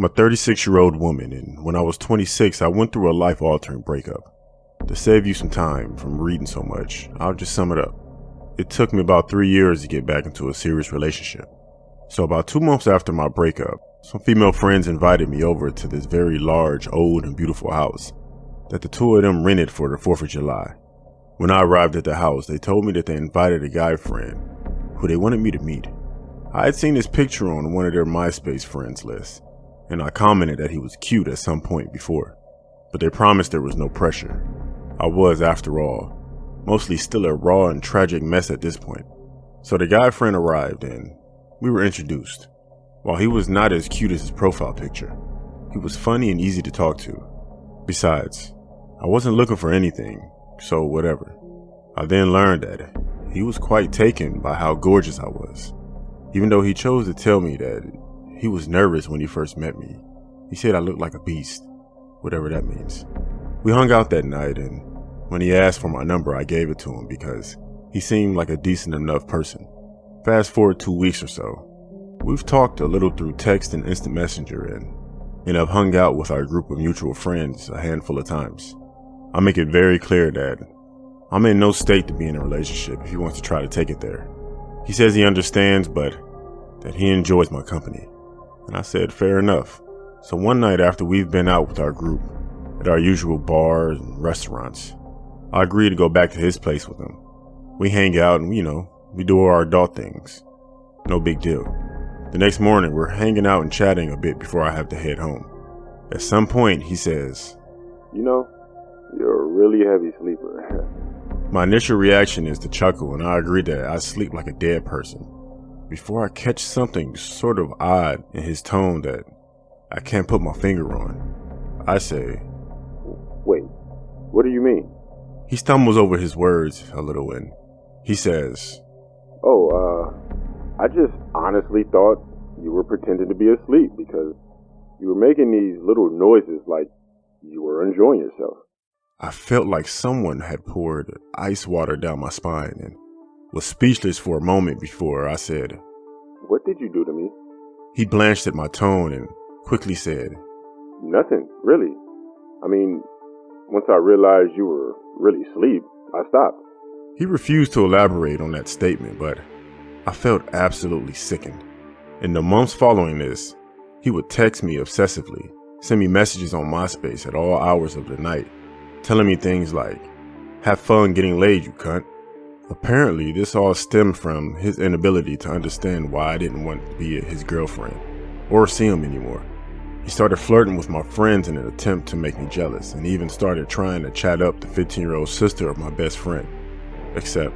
I'm a 36-year-old woman, and when I was 26, I went through a life-altering breakup. To save you some time from reading so much, I'll just sum it up. It took me about 3 years to get back into a serious relationship. So about 2 months after my breakup, some female friends invited me over to this very large, old, and beautiful house that the two of them rented for the 4th of July. When I arrived at the house, they told me that they invited a guy friend who they wanted me to meet. I had seen his picture on one of their MySpace friends list, and I commented that he was cute at some point before, but they promised there was no pressure. I was, after all, mostly still a raw and tragic mess at this point. So the guy friend arrived and we were introduced. While he was not as cute as his profile picture, he was funny and easy to talk to. Besides, I wasn't looking for anything, so whatever. I then learned that he was quite taken by how gorgeous I was. Even though he chose to tell me that he was nervous when he first met me, he said I looked like a beast, whatever that means. We hung out that night, and when he asked for my number, I gave it to him because he seemed like a decent enough person. Fast forward 2 weeks or so, we've talked a little through text and instant messenger, and I've hung out with our group of mutual friends a handful of times. I make it very clear that I'm in no state to be in a relationship if he wants to try to take it there. He says he understands, but that he enjoys my company. And I said, fair enough. So one night after we've been out with our group at our usual bars and restaurants, I agreed to go back to his place with him. We hang out and, we do our adult things. No big deal. The next morning, we're hanging out and chatting a bit before I have to head home. At some point, he says, You're a really heavy sleeper. My initial reaction is to chuckle, and I agree that I sleep like a dead person. Before I catch something sort of odd in his tone that I can't put my finger on, I say, Wait, what do you mean? He stumbles over his words a little and he says, I just honestly thought you were pretending to be asleep because you were making these little noises like you were enjoying yourself. I felt like someone had poured ice water down my spine and was speechless for a moment before I said, What did you do to me? He blanched at my tone and quickly said, Nothing, really. Once I realized you were really asleep, I stopped. He refused to elaborate on that statement, but I felt absolutely sickened. In the months following this, he would text me obsessively, send me messages on MySpace at all hours of the night, telling me things like, have fun getting laid, you cunt. Apparently, this all stemmed from his inability to understand why I didn't want to be his girlfriend or see him anymore. He started flirting with my friends in an attempt to make me jealous, and even started trying to chat up the 15-year-old sister of my best friend. Except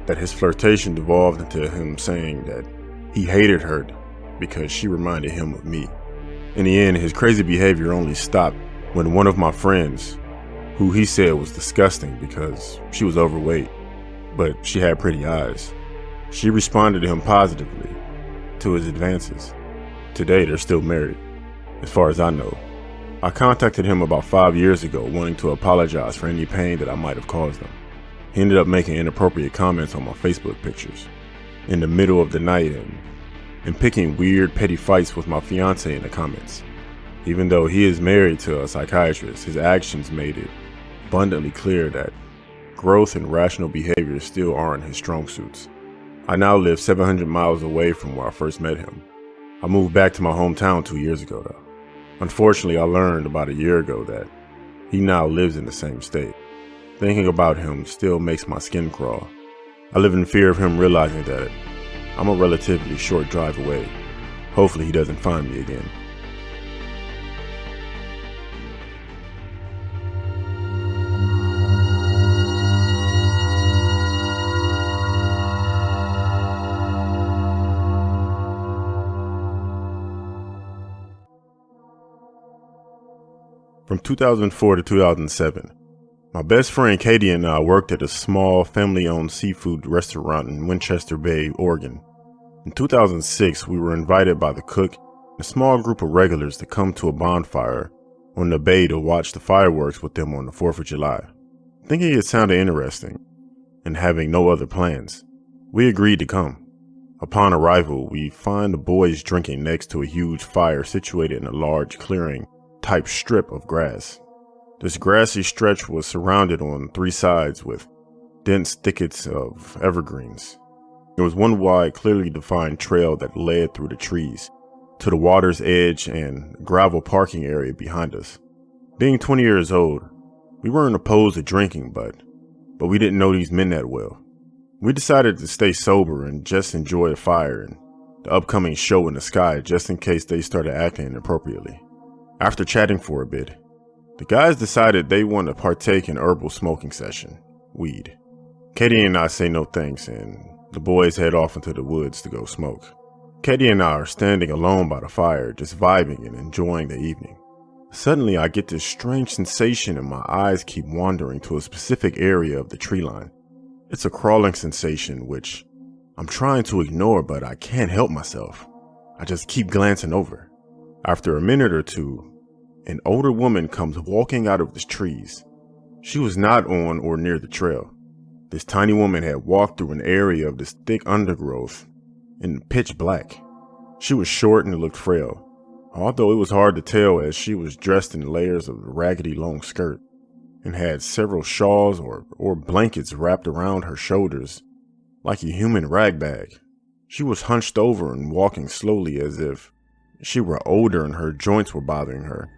that his flirtation devolved into him saying that he hated her because she reminded him of me. In the end, his crazy behavior only stopped when one of my friends, who he said was disgusting because she was overweight, but she had pretty eyes, she responded to him positively to his advances. Today, they're still married, as far as I know. I contacted him about 5 years ago wanting to apologize for any pain that I might have caused him. He ended up making inappropriate comments on my Facebook pictures in the middle of the night and picking weird petty fights with my fiance in the comments. Even though he is married to a psychiatrist, his actions made it abundantly clear that growth and rational behavior still aren't his strong suits. I now live 700 miles away from where I first met him. I moved back to my hometown 2 years ago though. Unfortunately, I learned about a year ago that he now lives in the same state. Thinking about him still makes my skin crawl. I live in fear of him realizing that I'm a relatively short drive away. Hopefully he doesn't find me again. From 2004 to 2007, my best friend Katie and I worked at a small family-owned seafood restaurant in Winchester Bay, Oregon. In 2006, we were invited by the cook and a small group of regulars to come to a bonfire on the bay to watch the fireworks with them on the 4th of July. Thinking it sounded interesting and having no other plans, we agreed to come. Upon arrival, we find the boys drinking next to a huge fire situated in a large clearing type strip of grass. This grassy stretch was surrounded on three sides with dense thickets of evergreens. There was one wide, clearly defined trail that led through the trees to the water's edge and gravel parking area behind us. Being 20 years old, we weren't opposed to drinking, but we didn't know these men that well. We decided to stay sober and just enjoy the fire and the upcoming show in the sky just in case they started acting inappropriately. After chatting for a bit, the guys decided they wanted to partake in herbal smoking session, weed. Katie and I say no thanks, and the boys head off into the woods to go smoke. Katie and I are standing alone by the fire, just vibing and enjoying the evening. Suddenly, I get this strange sensation and my eyes keep wandering to a specific area of the tree line. It's a crawling sensation which I'm trying to ignore, but I can't help myself. I just keep glancing over. After a minute or two, an older woman comes walking out of the trees. She was not on or near the trail. This tiny woman had walked through an area of this thick undergrowth in pitch black. She was short and looked frail, although it was hard to tell as she was dressed in layers of a raggedy long skirt and had several shawls or blankets wrapped around her shoulders like a human rag bag. She was hunched over and walking slowly as if she were older and her joints were bothering her.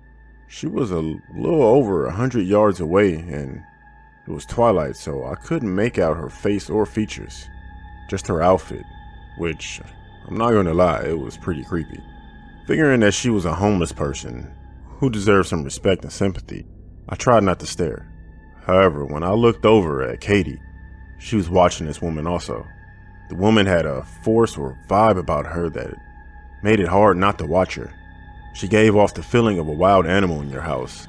She was a little over 100 yards away and it was twilight, so I couldn't make out her face or features, just her outfit, which, I'm not gonna lie, it was pretty creepy. Figuring that she was a homeless person who deserved some respect and sympathy, I tried not to stare. However, when I looked over at Katie, she was watching this woman also. The woman had a force or vibe about her that made it hard not to watch her. She gave off the feeling of a wild animal in your house.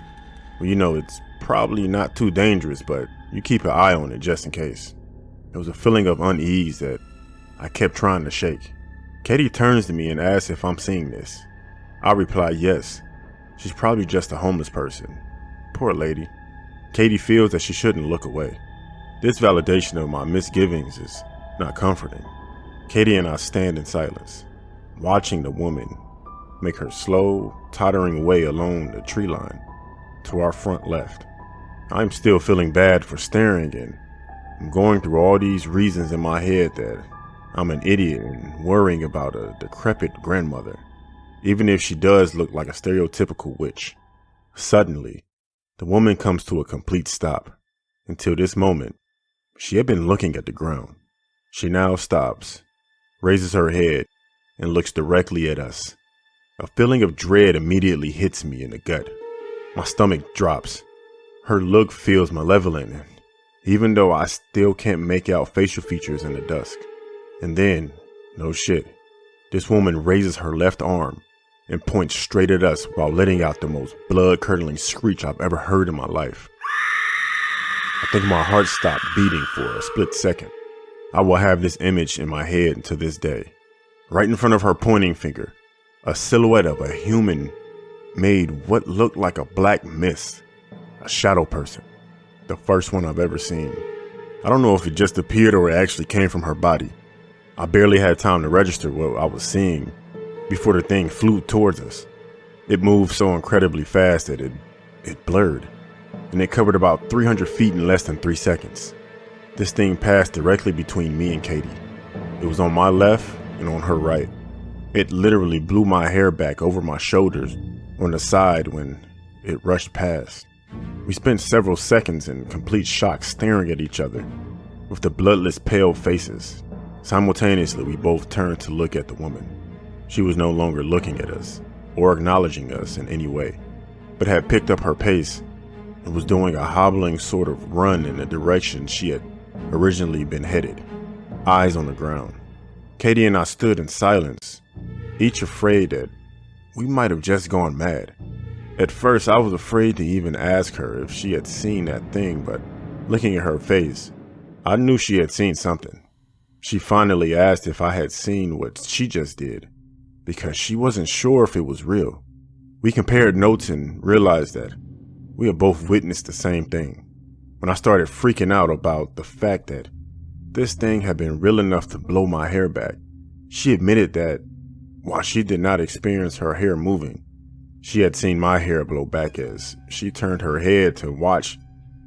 Well, you know, it's probably not too dangerous, but you keep an eye on it just in case. There was a feeling of unease that I kept trying to shake. Katie turns to me and asks if I'm seeing this. I reply yes. She's probably just a homeless person. Poor lady. Katie feels that she shouldn't look away. This validation of my misgivings is not comforting. Katie and I stand in silence, watching the woman make her slow, tottering way along the tree line to our front left. I'm still feeling bad for staring, and I'm going through all these reasons in my head that I'm an idiot and worrying about a decrepit grandmother, even if she does look like a stereotypical witch. Suddenly, the woman comes to a complete stop. Until this moment, she had been looking at the ground. She now stops, raises her head, and looks directly at us. A feeling of dread immediately hits me in the gut. My stomach drops. Her look feels malevolent, and even though I still can't make out facial features in the dusk. And then, no shit, this woman raises her left arm and points straight at us while letting out the most blood-curdling screech I've ever heard in my life. I think my heart stopped beating for a split second. I will have this image in my head to this day. Right in front of her pointing finger, a silhouette of a human made what looked like a black mist, a shadow person, the first one I've ever seen. I don't know if it just appeared or it actually came from her body. I barely had time to register what I was seeing before the thing flew towards us. It moved so incredibly fast that it blurred, and it covered about 300 feet in less than 3 seconds. This thing passed directly between me and Katie. It was on my left and on her right. It literally blew my hair back over my shoulders on the side when it rushed past. We spent several seconds in complete shock staring at each other with the bloodless pale faces. Simultaneously, we both turned to look at the woman. She was no longer looking at us or acknowledging us in any way, but had picked up her pace and was doing a hobbling sort of run in the direction she had originally been headed, eyes on the ground. Katie and I stood in silence, each afraid that we might have just gone mad. At first, I was afraid to even ask her if she had seen that thing, but looking at her face, I knew she had seen something. She finally asked if I had seen what she just did, because she wasn't sure if it was real. We compared notes and realized that we had both witnessed the same thing. When I started freaking out about the fact that this thing had been real enough to blow my hair back, She admitted that while she did not experience her hair moving, she had seen my hair blow back as she turned her head to watch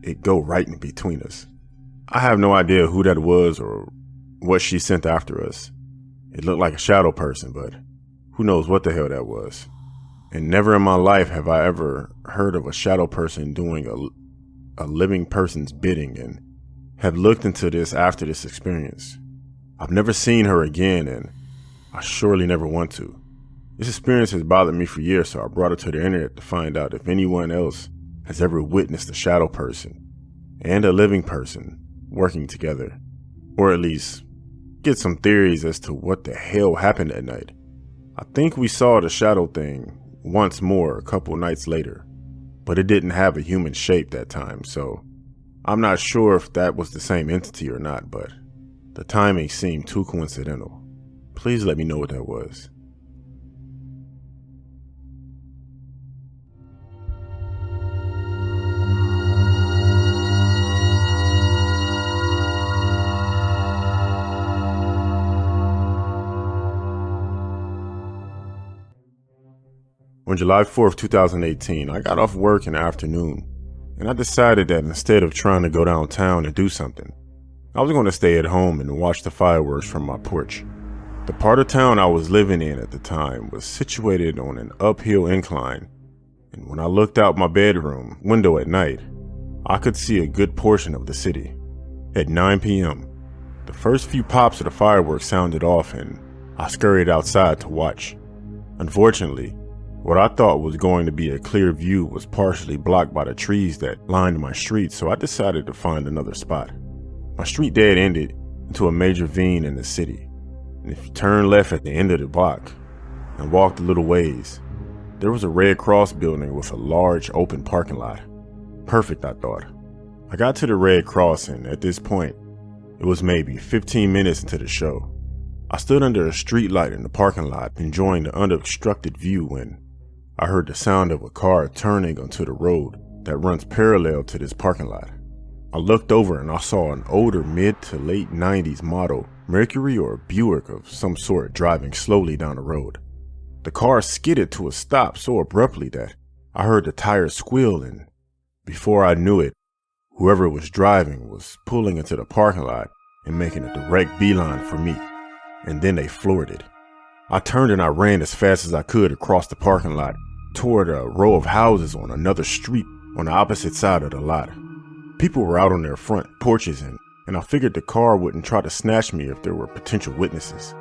it go right in between us. I have no idea who that was or what she sent after us. It looked like a shadow person, but who knows what the hell that was. And never in my life have I ever heard of a shadow person doing a living person's bidding, and have looked into this after this experience. I've never seen her again, and I surely never want to. This experience has bothered me for years, so I brought it to the internet to find out if anyone else has ever witnessed a shadow person and a living person working together, or at least get some theories as to what the hell happened that night. I think we saw the shadow thing once more a couple nights later, but it didn't have a human shape that time, so I'm not sure if that was the same entity or not, but the timing seemed too coincidental. Please let me know what that was. On July 4th, 2018, I got off work in the afternoon, and I decided that instead of trying to go downtown and do something, I was going to stay at home and watch the fireworks from my porch. The part of town I was living in at the time was situated on an uphill incline, and when I looked out my bedroom window at night, I could see a good portion of the city. At 9 p.m., the first few pops of the fireworks sounded off, and I scurried outside to watch. Unfortunately, what I thought was going to be a clear view was partially blocked by the trees that lined my street, so I decided to find another spot. My street dead ended into a major ravine in the city, and if you turn left at the end of the block and walked a little ways, there was a Red Cross building with a large open parking lot. Perfect, I thought. I got to the Red Cross, and at this point, it was maybe 15 minutes into the show. I stood under a street light in the parking lot, enjoying the unobstructed view, when I heard the sound of a car turning onto the road that runs parallel to this parking lot. I looked over and I saw an older mid to late 90s model Mercury or Buick of some sort driving slowly down the road. The car skidded to a stop so abruptly that I heard the tires squeal, and before I knew it, whoever was driving was pulling into the parking lot and making a direct beeline for me, and then they floored it. I turned and I ran as fast as I could across the parking lot toward a row of houses on another street on the opposite side of the lot. People were out on their front porches, and I figured the car wouldn't try to snatch me if there were potential witnesses.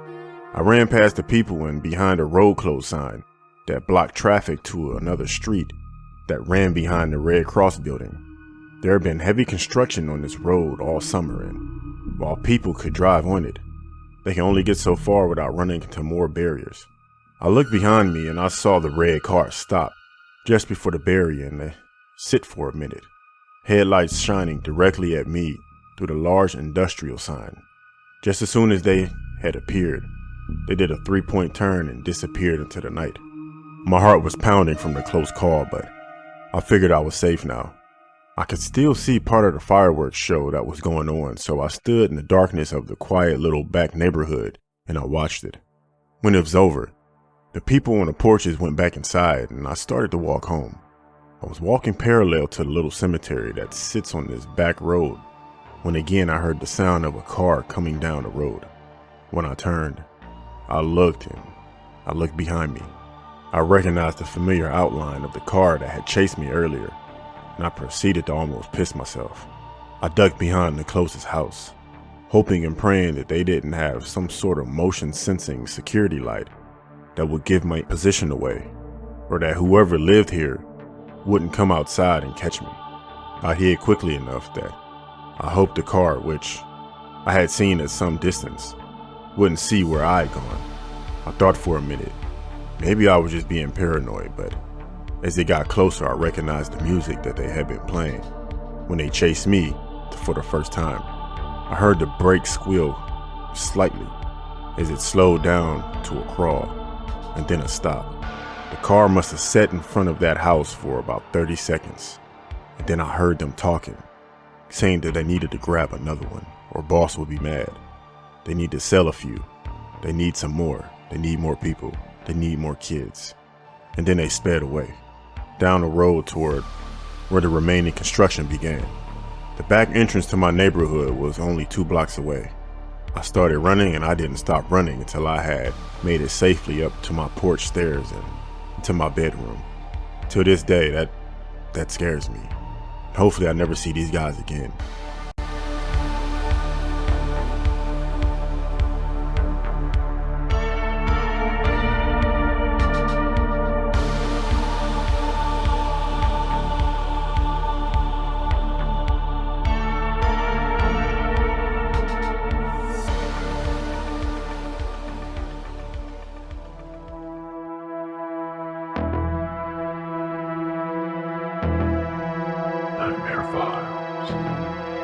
I ran past the people and behind a road closed sign that blocked traffic to another street that ran behind the Red Cross building. There had been heavy construction on this road all summer, and while people could drive on it, they can only get so far without running into more barriers. I looked behind me and I saw the red car stop just before the barrier and sit for a minute, headlights shining directly at me through the large industrial sign. Just as soon as they had appeared, they did a 3-point turn and disappeared into the night. My heart was pounding from the close call, but I figured I was safe now. I could still see part of the fireworks show that was going on, so I stood in the darkness of the quiet little back neighborhood and I watched it. When it was over, the people on the porches went back inside and I started to walk home. I was walking parallel to the little cemetery that sits on this back road when again I heard the sound of a car coming down the road. When I turned, I looked behind me. I recognized the familiar outline of the car that had chased me earlier, and I proceeded to almost piss myself. I ducked behind the closest house, hoping and praying that they didn't have some sort of motion sensing security light that would give my position away, or that whoever lived here wouldn't come outside and catch me. I hid quickly enough that I hoped the car, which I had seen at some distance, wouldn't see where I had gone. I thought for a minute, maybe I was just being paranoid, but as they got closer, I recognized the music that they had been playing when they chased me for the first time. I heard the brakes squeal slightly as it slowed down to a crawl and then a stop. The car must have sat in front of that house for about 30 seconds, and then I heard them talking, saying that they needed to grab another one or boss would be mad. They need to sell a few. They need some more. They need more people. They need more kids. And then they sped away, down the road toward where the remaining construction began. The back entrance to my neighborhood was only 2 blocks away. I started running, and I didn't stop running until I had made it safely up to my porch stairs and into my bedroom. To this day, that scares me. Hopefully I never see these guys again. Nightmare Files.